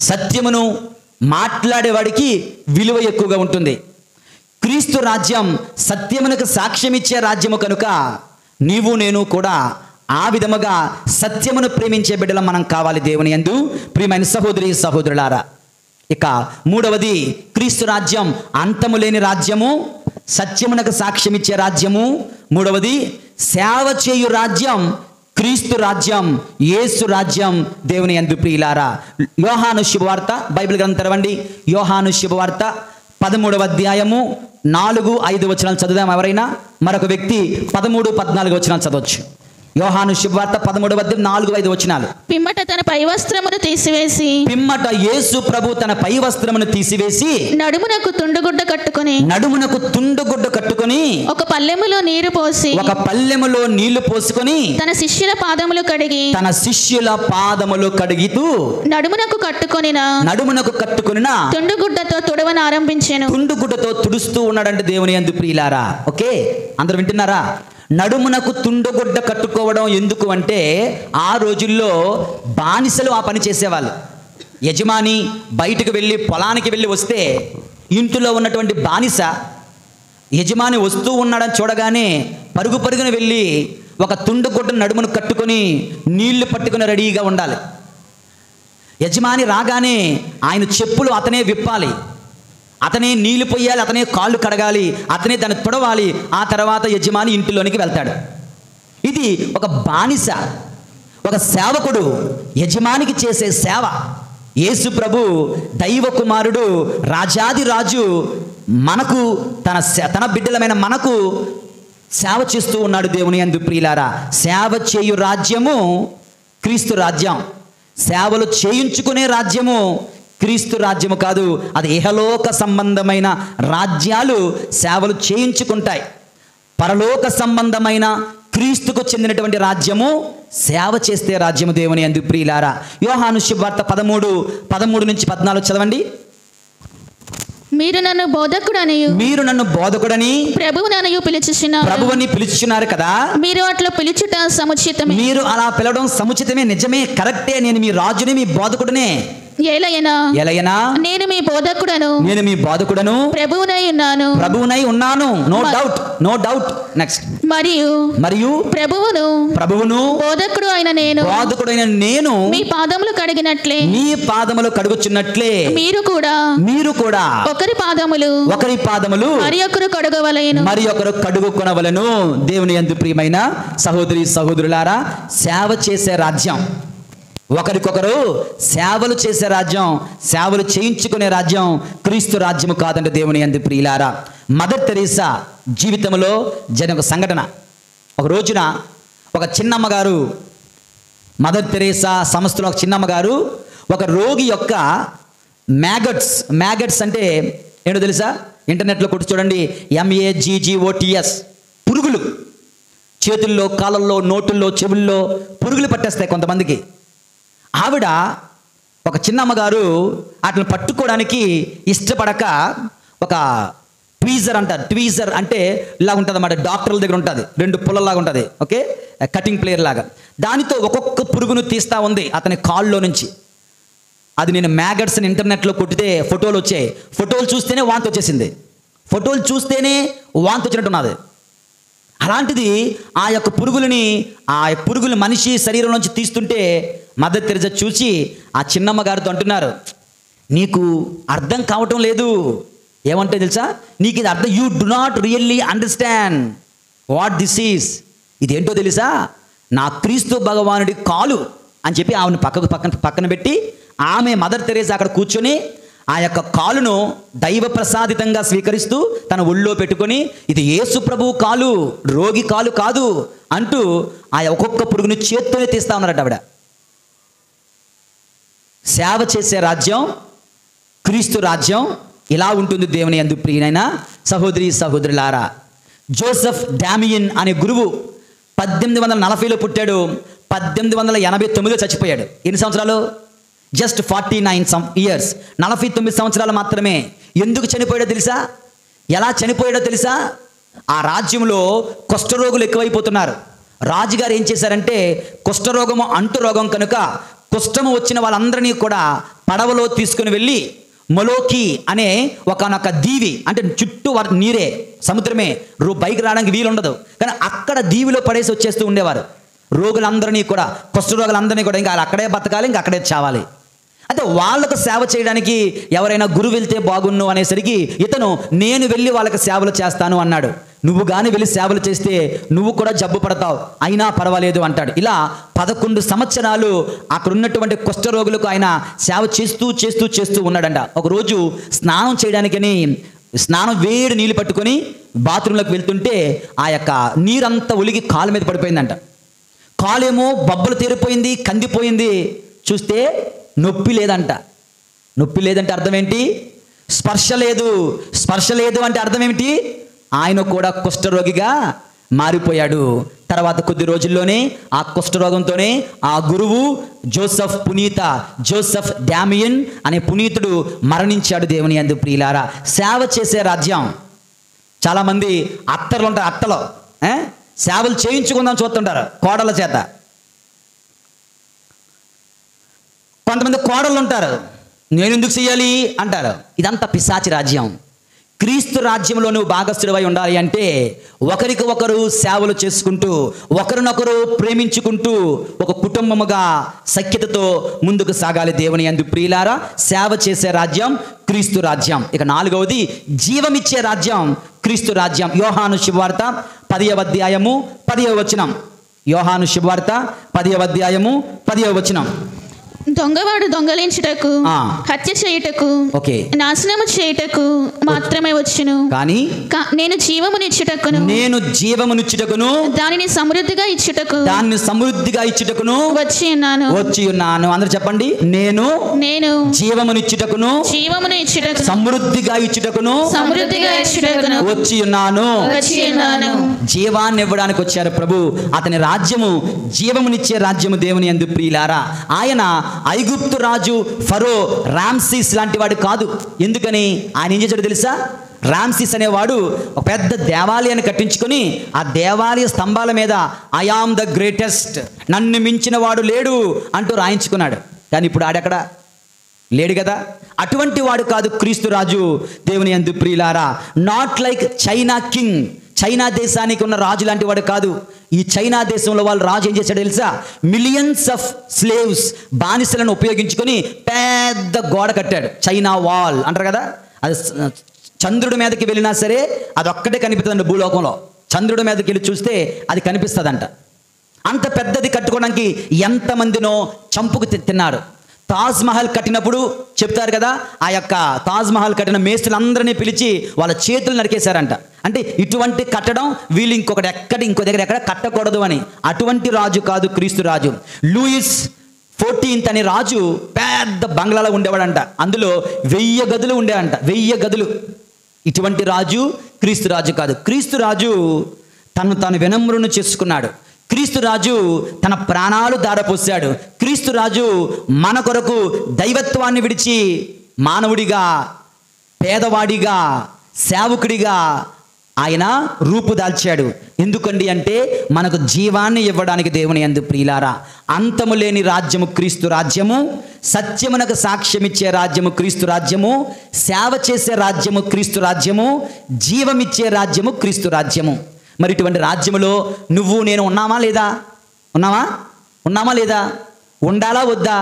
సత్యమును మాట్లాడేవాడికి విలువ ఎక్కువగా ఉంటుంది. క్రీస్తు రాజ్యం సత్యమునకు సాక్ష్యం ఇచ్చే రాజ్యము కనుక నీవు నేను కూడా ఆ విధముగా సత్యమును ప్రేమించే బిడ్డలం మనం కావాలి. దేవుని యందు ప్రియమైన సహోదరులారా, ఇక 3వది, క్రీస్తు రాజ్యం అంతము లేని రాజ్యము, సత్యమునకు సాక్ష్యం ఇచ్చే రాజ్యము. 3వది, సేవ చేయు రాజ్యం, క్రీస్తు రాజ్యం, యేసు రాజ్యం. దేవుని యందు ప్రియులారా, యోహాను శుభవార్త, బైబిల్ గ్రంథం తెరవండి. యోహాను శుభవార్త 13వ అధ్యాయము 4-5 వచనాలు చదువుదాం. ఎవరైనా మరొక వ్యక్తి 13-14 వచనాలు చదవచ్చు. యోహాను శుభవార్త 13వ అధ్యాయం 4-5 వచనాలు. పిమ్మట తన పై వస్త్రమును తీసివేసి, పిమ్మట యేసు ప్రభు తన పై వస్త్రమును తీసివేసి నడుమునకు తుండుగుడ్డ కట్టుకొని ఒక పల్లెములో నీరు పోసి, నీళ్లు పోసుకొని తన శిష్యుల పాదములు కడిగితూ నడుమునకు కట్టుకొనిన తుండుగుడ్డతో తుడవన ఆరంభించెను. తుండుగుడ్డతో తుడుస్తూ ఉన్నాడంటే దేవుని యందు ప్రియులారా. ఓకే, అందరూ వింటున్నారా? నడుమునకు తుండుగుడ్డ కట్టుకోవడం ఎందుకు అంటే, ఆ రోజుల్లో బానిసలు ఆ పని చేసేవాళ్ళు. యజమాని బయటకు వెళ్ళి పొలానికి వెళ్ళి వస్తే ఇంటిలో ఉన్నటువంటి బానిస యజమాని వస్తూ ఉన్నాడని చూడగానే పరుగున వెళ్ళి ఒక తుండుగుడ్డ నడుమును కట్టుకొని నీళ్లు పట్టుకుని రెడీగా ఉండాలి. యజమాని రాగానే ఆయన చెప్పులు అతనే విప్పాలి, అతనే నీళ్లు పొయ్యాలి, అతనే కాళ్ళు కడగాలి, అతనే దాన్ని తుడవాలి. ఆ తర్వాత యజమాని ఇంటిలోనికి వెళ్తాడు. ఇది ఒక బానిస, ఒక సేవకుడు యజమానికి చేసే సేవ. యేసు ప్రభు దైవ కుమారుడు, రాజాది రాజు మనకు తన బిడ్డలమైన మనకు సేవ చేస్తూ ఉన్నాడు. దేవుని యందు ప్రియులారా, సేవ చేయు రాజ్యము క్రీస్తు రాజ్యం. సేవలు చేయించుకునే రాజ్యము క్రీస్తు రాజ్యము కాదు. అది ఇహలోక సంబంధమైన రాజ్యాలు సేవలు చేయించుకుంటాయి. పరలోక సంబంధమైన క్రీస్తుకు చెందినటువంటి రాజ్యము సేవ చేస్తే రాజ్యము. దేవుని యందు ప్రియులారా, యోహాను శుభవార్త 13 నుంచి 14 చదవండి. మీరు నన్ను బోధకుడని ప్రభువుననియు పిలుచుచున్నారు. ప్రభువుని పిలుచుచున్నారు కదా. మీరు అట్లా పిలుచుట సముచితమే. మీరు అలా పిలవడం సముచితమే, నిజమే, కరెక్టే. నేను మీ రాజుని, మీ బోధకుడినే. ఎలయనా నేను మీ బోధకుడను ప్రభువునై ఉన్నాను. No doubt. నెక్స్ట్. మరియు ప్రభువును బోధకుడైన నేను మీ పాదములు కడుగుచున్నట్లే మీరు కూడా ఒకరి పాదములు మరి ఒకరు కడుగుకొనవలెను. దేవుని యందు ప్రియమైన సహోదరి సహోదరులారా, సేవ చేసే రాజ్యం, ఒకరికొకరు సేవలు చేసే రాజ్యం, సేవలు చేయించుకునే రాజ్యం క్రీస్తు రాజ్యము కాదంటే దేవుని యందు ప్రియులారా. మదర్ తెరీసా జీవితంలో జరిగిన ఒక సంఘటన. ఒక రోజున ఒక చిన్నమ్మగారు, మదర్ తెరీసా సంస్థలో ఒక చిన్నమ్మగారు ఒక రోగి యొక్క మ్యాగట్స్ అంటే ఏంటో తెలుసా? ఇంటర్నెట్లో కొట్టి చూడండి, MAGGOTS, పురుగులు. చేతుల్లో, కాళ్ళల్లో, నోటుల్లో, చెవుల్లో పురుగులు పట్టేస్తాయి కొంతమందికి. ఆవిడ ఒక చిన్నమ్మగారు వాటిని పట్టుకోవడానికి ఇష్టపడక ఒక ట్వీజర్ అంటే ఇలా ఉంటుంది అన్నమాట. డాక్టర్ల దగ్గర ఉంటుంది, 2 పుల్లలాగా ఉంటుంది, ఓకే, కటింగ్ ప్లేయర్ లాగా. దానితో ఒక్కొక్క పురుగును తీస్తూ ఉంది అతని కాళ్ళలో నుంచి. అది నేను మ్యాగట్స్ని ఇంటర్నెట్లో కొట్టితే ఫోటోలు వచ్చాయి. ఫోటోలు చూస్తేనే వాంతి వచ్చేసింది. ఫోటోలు చూస్తేనే వాంతి వచ్చినట్టున్నది. అలాంటిది ఆ యొక్క పురుగులు మనిషి శరీరం నుంచి తీస్తుంటే మదర్ తెరీసా చూసి ఆ చిన్నమ్మ గారితో అంటున్నారు, నీకు అర్థం కావటం లేదు. ఏమంటే తెలుసా? నీకు ఇది అర్థం, you do not really understand what this is. ఇదేంటో తెలుసా? నా క్రీస్తు భగవానుడి కాలు అని చెప్పి ఆమెను పక్కన పెట్టి ఆమె మదర్ తెరీసా అక్కడ కూర్చొని ఆ యొక్క కాలును దైవ ప్రసాదితంగా స్వీకరిస్తూ తన ఒళ్ళో పెట్టుకొని, ఇది యేసు ప్రభువు కాలు, రోగి కాలు కాదు అంటూ ఆ ఒక్కొక్క పురుగుని చేత్తోనే తీస్తా ఉన్నారట ఆవిడ. సేవ చేసే రాజ్యం క్రీస్తు రాజ్యం ఇలా ఉంటుంది. దేవుని యందు ప్రియనైన సహోదరి సహోదరులారా, జోసెఫ్ డామియన్ అనే గురువు 1840లో పుట్టాడు, 1889లో చచ్చిపోయాడు. ఎన్ని సంవత్సరాలు? జస్ట్ 49 years, 49 సంవత్సరాలు మాత్రమే. ఎందుకు చనిపోయాడో తెలుసా? ఎలా చనిపోయాడో తెలుసా? ఆ రాజ్యంలో కుష్ఠరోగులు ఎక్కువైపోతున్నారు. రాజుగారు ఏం చేశారంటే, కుష్ఠరోగము అంటు రోగం కనుక కుష్ఠము వచ్చిన వాళ్ళందరినీ కూడా పడవలో తీసుకుని వెళ్ళి మొలోకి అనే ఒకనొక దీవి, అంటే చుట్టూ నీరే, సముద్రమే, బైక్ రావడానికి వీలు ఉండదు, కానీ అక్కడ దీవిలో పడేసి వచ్చేస్తూ ఉండేవారు. రోగులందరినీ కూడా, కుష్ఠరోగులందరినీ కూడా ఇంకా అక్కడే బతకాలి, ఇంకా అక్కడే చావాలి. అయితే వాళ్ళకు సేవ చేయడానికి ఎవరైనా గురువు వెళ్తే బాగున్ను అనేసరికి ఇతను నేను వెళ్ళి వాళ్ళకి సేవలు చేస్తాను అన్నాడు. నువ్వు కానీ వెళ్ళి సేవలు చేస్తే నువ్వు కూడా జబ్బు పడతావు, అయినా పర్వాలేదు అంటాడు. ఇలా 11 సంవత్సరాలు అక్కడ ఉన్నటువంటి కుష్ఠరోగులకు ఆయన సేవ చేస్తూ ఉన్నాడంట. ఒకరోజు స్నానం చేయడానికని వేడి నీళ్ళు పట్టుకొని బాత్రూంలోకి వెళ్తుంటే ఆ యొక్క నీరంతా ఒలిగి కాలు మీద పడిపోయిందంట. కాలేమో బొబ్బలు తీరిపోయింది, కందిపోయింది. చూస్తే నొప్పి లేదంటే అర్థం ఏంటి? స్పర్శ లేదు అంటే అర్థం ఏమిటి? ఆయన కూడా కుష్ఠరోగిగా మారిపోయాడు. తర్వాత కొద్ది రోజుల్లోనే ఆ కుష్ఠరోగంతోనే ఆ గురువు జోసెఫ్ డామియన్ అనే పునీతుడు మరణించాడు. దేవుని యందు ప్రియులారా, సేవ చేసే రాజ్యం. చాలామంది అత్తలు ఉంటారు, అత్తలో సేవలు చేయించుకుందాం చూస్తుంటారు కోడళ్ళ చేత. కొంతమంది కోడళ్ళు ఉంటారు, నేను ఎందుకు చెయ్యాలి అంటారు. ఇదంతా పిశాచి రాజ్యం. క్రీస్తు రాజ్యంలో నువ్వు భాగస్థుడివై ఉండాలి అంటే ఒకరికి ఒకరు సేవలు చేసుకుంటూ, ఒకరినొకరు ప్రేమించుకుంటూ, ఒక కుటుంబముగా సఖ్యతతో ముందుకు సాగాలి. దేవుని యందు ప్రియులారా, సేవ చేసే రాజ్యం క్రీస్తు రాజ్యం. ఇక 4వది జీవమిచ్చే రాజ్యం క్రీస్తు రాజ్యం. యోహాను శుభవార్త 10వ అధ్యాయము 10వ వచనం. యోహాను శుభవార్త 10వ అధ్యాయము 10వ వచనం. దొంగవాడు దొంగలించుటకు, హత్య చేయుటకు, నాశనము చేయుటకు మాత్రమే వచ్చును. కానీ నేను జీవమునిచ్చుటకును దానిని సమృద్ధిగా ఇచ్చుటకును వచ్చి ఉన్నాను. అందరూ చెప్పండి, నేను జీవమునిచ్చుటకును సమృద్ధిగా ఇచ్చుటకును వచ్చి ఉన్నాను. జీవాన్ని ఇవ్వడానికి వచ్చారు ప్రభు. అతని రాజ్యము జీవమునిచ్చే రాజ్యము. దేవుని యందు ప్రియులారా, ఆయన ఐగుప్తు రాజు ఫరో రామ్సీస్ లాంటి వాడు కాదు. ఎందుకని? ఆయన ఏం చేశాడు తెలుసా? రామ్సీస్ అనేవాడు ఒక పెద్ద దేవాలయాన్ని కట్టించుకొని ఆ దేవాలయ స్తంభాల మీద ఐ ఆమ్ ద గ్రేటెస్ట్, నన్ను మించిన వాడు లేడు అంటూ రాయించుకున్నాడు. కానీ ఇప్పుడు ఆడెక్కడ లేడు కదా. అటువంటి వాడు కాదు క్రీస్తు రాజు. దేవుని యందు ప్రియులారా, not like China king. China దేశానికి ఉన్న రాజు లాంటి వాడు కాదు. ఈ చైనా దేశంలో వాళ్ళు రాజు ఏం చేశాడు తెలుసా? మిలియన్స్ ఆఫ్ స్లేవ్స్, బానిసలను ఉపయోగించుకొని పెద్ద గోడ కట్టాడు. చైనా వాల్ అంటారు కదా. అది చంద్రుడి మీదకి వెళ్ళినా సరే అదొక్కటే కనిపిస్తుందండి భూలోకంలో. చంద్రుడి మీదకి వెళ్ళి చూస్తే అది కనిపిస్తుందంట. అంత పెద్దది కట్టుకోవడానికి ఎంతమందినో చంపుకు తిన్నారు. తాజ్ మహల్ కట్టినప్పుడు చెప్తారు కదా, ఆ యొక్క తాజ్ మహల్ కట్టిన మేస్తులందరినీ పిలిచి వాళ్ళ చేతులు నరికేశారంట. అంటే ఇటువంటి కట్టడం వీళ్ళు ఇంకో దగ్గర ఎక్కడ కట్టకూడదు అని. అటువంటి రాజు కాదు క్రీస్తు రాజు. లూయిస్ 14th అనే రాజు పెద్ద బంగ్లాలో ఉండేవాడంట. అందులో 1000 గదులు ఉండేవంట. 1000 గదులు. ఇటువంటి రాజు క్రీస్తు రాజు కాదు. క్రీస్తు రాజు తాను వినమ్రును చేసుకున్నాడు. క్రీస్తు రాజు తన ప్రాణాలు దారపోసాడు. క్రీస్తు రాజు మన కొరకు దైవత్వాన్ని విడిచి మానవుడిగా, పేదవాడిగా, సేవకుడిగా ఆయన రూపుదాల్చాడు. ఎందుకండి అంటే మనకు జీవాన్ని ఇవ్వడానికి. దేవుని యందు ప్రియులారా, అంతము లేని రాజ్యము క్రీస్తు రాజ్యము, సత్యమునకు సాక్ష్యమిచ్చే రాజ్యము క్రీస్తు రాజ్యము, సేవ చేసే రాజ్యము క్రీస్తు రాజ్యము, జీవమిచ్చే రాజ్యము క్రీస్తు రాజ్యము. మరి ఇటువంటి రాజ్యములో నువ్వు నేను ఉన్నామా లేదా? ఉన్నామా లేదా? ఉండాలా వద్దా?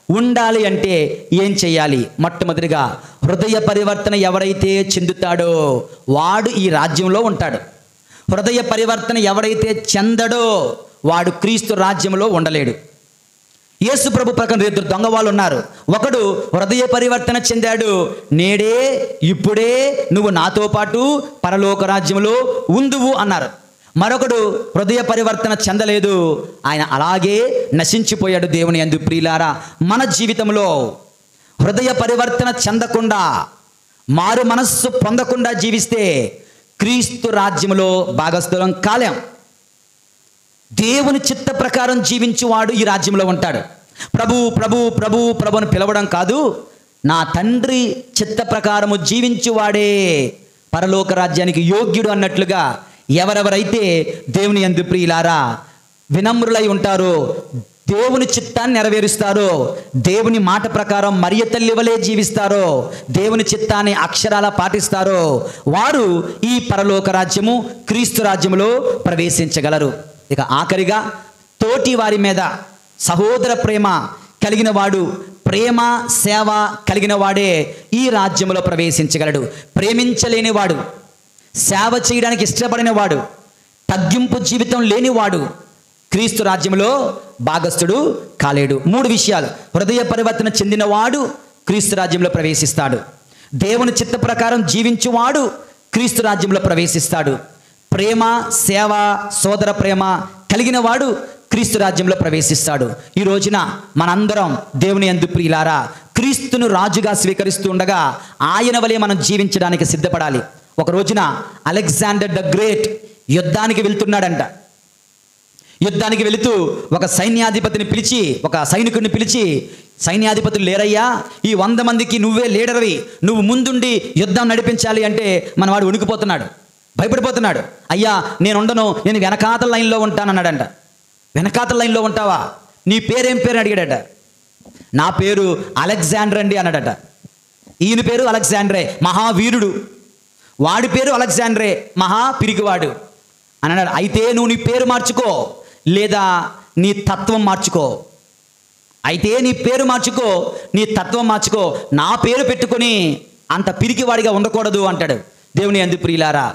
ఉండాలి అంటే ఏం చెయ్యాలి? మొట్టమొదటిగా హృదయ పరివర్తన ఎవరైతే చెందుతాడో వాడు ఈ రాజ్యంలో ఉంటాడు. హృదయ పరివర్తన ఎవరైతే చెందడో వాడు క్రీస్తు రాజ్యంలో ఉండలేడు. యేసు ప్రభు ప్రకారం 2 దొంగవాళ్ళు ఉన్నారు. ఒకడు హృదయ పరివర్తన చెందాడు. నేడే ఇప్పుడే నువ్వు నాతో పాటు పరలోక రాజ్యంలో ఉందువు అన్నారు. మరొకడు హృదయ పరివర్తన చెందలేదు, ఆయన అలాగే నశించిపోయాడు. దేవుని యందు ప్రియులారా, మన జీవితంలో హృదయ పరివర్తన చెందకుండా, మారు మనస్సు పొందకుండా జీవిస్తే క్రీస్తు రాజ్యంలో భాగస్థులం కాలేం. దేవుని చిత్త ప్రకారం జీవించువాడు ఈ రాజ్యంలో ఉంటాడు. ప్రభు ప్రభు ప్రభు ప్రభు అని పిలవడం కాదు, నా తండ్రి చిత్త ప్రకారము జీవించువాడే పరలోక రాజ్యానికి యోగ్యుడు అన్నట్లుగా ఎవరెవరైతే దేవుని యందు ప్రియులారా వినమ్రులై ఉంటారో, దేవుని చిత్తాన్ని నెరవేరుస్తారో, దేవుని మాట ప్రకారం మరియ తల్లి వలె జీవిస్తారో, దేవుని చిత్తాన్ని అక్షరాల పాటిస్తారో వారు ఈ పరలోక రాజ్యము క్రీస్తు రాజ్యములో ప్రవేశించగలరు. ఇక ఆఖరిగా తోటి వారి మీద సహోదర ప్రేమ కలిగిన వాడు, ప్రేమ సేవ కలిగిన వాడే ఈ రాజ్యంలో ప్రవేశించగలడు. ప్రేమించలేని వాడు, సేవ చేయడానికి ఇష్టపడిన వాడు, తగ్గింపు జీవితం లేనివాడు క్రీస్తు రాజ్యంలో భాగస్థుడు కాలేడు. 3 విషయాలు. హృదయ పరివర్తన చెందినవాడు క్రీస్తు రాజ్యంలో ప్రవేశిస్తాడు. దేవుని చిత్త ప్రకారం జీవించువాడు క్రీస్తు రాజ్యంలో ప్రవేశిస్తాడు. ప్రేమ సేవ సోదర ప్రేమ కలిగిన వాడు క్రీస్తు రాజ్యంలో ప్రవేశిస్తాడు. ఈ రోజున మనందరం దేవుని యందు ప్రియులారా క్రీస్తును రాజుగా స్వీకరిస్తూ ఉండగా ఆయన వలె మనం జీవించడానికి సిద్ధపడాలి. ఒక రోజున అలెగ్జాండర్ ద గ్రేట్ యుద్ధానికి వెళ్తున్నాడంట. యుద్ధానికి వెళుతూ ఒక సైన్యాధిపతిని పిలిచి, ఒక సైనికుడిని పిలిచి, సైన్యాధిపతులు లేరయ్యా, ఈ 100 మందికి నువ్వే లీడర్వి, నువ్వు ముందుండి యుద్ధం నడిపించాలి అంటే మనవాడు వణికిపోతున్నాడు, భయపడిపోతున్నాడు. అయ్యా నేను ఉండను, నేను వెనకాతల లైన్లో ఉంటానన్నాడంట. వెనకాతల లైన్లో ఉంటావా? నీ పేరేం పేరు అడిగాడట. నా పేరు అలెగ్జాండర్ అండి అన్నాడట. ఈయన పేరు అలెగ్జాండరే, మహావీరుడు. వాడి పేరు అలెగ్జాండరే, మహా పిరికివాడు అని అన్నాడు. అయితే నువ్వు నీ పేరు మార్చుకో, లేదా నీ తత్వం మార్చుకో. అయితే నీ పేరు మార్చుకో, నీ తత్వం మార్చుకో, నా పేరు పెట్టుకొని అంత పిరికివాడిగా ఉండకూడదు అంటాడు. దేవుని యందు ప్రియులారా,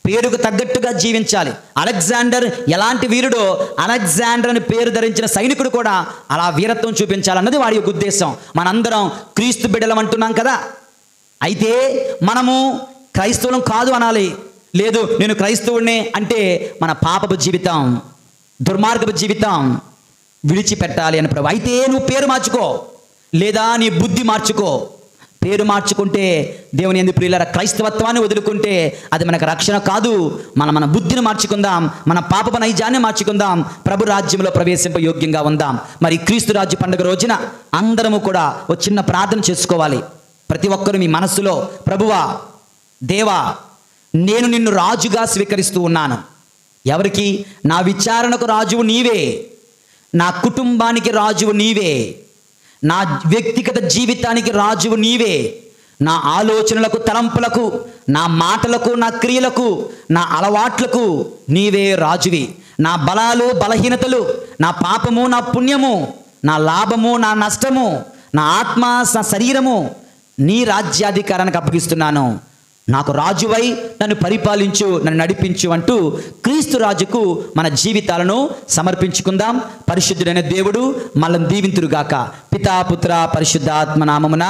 పేరుకు తగ్గట్టుగా జీవించాలి. అలెగ్జాండర్ ఎలాంటి వీరుడో అలెగ్జాండర్ అని పేరు ధరించిన సైనికుడు కూడా అలా వీరత్వం చూపించాలన్నది వాడి యొక్క ఉద్దేశం. మనందరం క్రీస్తు బిడ్డలం అంటున్నాం కదా, అయితే మనము క్రైస్తవులం కాదు అనాలి. లేదు నేను క్రైస్తవుడినే అంటే మన పాపపు జీవితం, దుర్మార్గపు జీవితం విడిచిపెట్టాలి అని ప్రభు. అయితే నువ్వు పేరు మార్చుకో, లేదా నీ బుద్ధి మార్చుకో. పేరు మార్చుకుంటే దేవుని యందు ప్రియులారా క్రైస్తవత్వాన్ని వదులుకుంటే అది మనకు రక్షణ కాదు. మన బుద్ధిని మార్చుకుందాం, మన పాపపు నైజాన్ని మార్చుకుందాం, ప్రభు రాజ్యంలో ప్రవేశింప యోగ్యంగా ఉందాం. మరి క్రీస్తు రాజ్య పండుగ రోజున అందరము కూడా ఒక చిన్న ప్రార్థన చేసుకోవాలి. ప్రతి ఒక్కరు మీ మనస్సులో, ప్రభువా, దేవా, నేను నిన్ను రాజుగా స్వీకరిస్తూ ఉన్నాను. ఎవరికి? నా విచారణకు రాజువు నీవే, నా కుటుంబానికి రాజువు నీవే, నా వ్యక్తిగత జీవితానికి రాజువు నీవే, నా ఆలోచనలకు, తలంపులకు, నా మాటలకు, నా క్రియలకు, నా అలవాట్లకు నీవే రాజువి. నా బలాలు, బలహీనతలు, నా పాపము, నా పుణ్యము, నా లాభము, నా నష్టము, నా ఆత్మ, నా శరీరము నీ రాజ్యాధికారానికి అప్పగిస్తున్నాను. నాకు రాజువై నన్ను పరిపాలించు, నన్ను నడిపించు అంటూ క్రీస్తు రాజుకు మన జీవితాలను సమర్పించుకుందాం. పరిశుద్ధుడైన దేవుడు మనల్ని దీవింతురుగాక. పితా, పుత్ర, పరిశుద్ధాత్మ నామమున.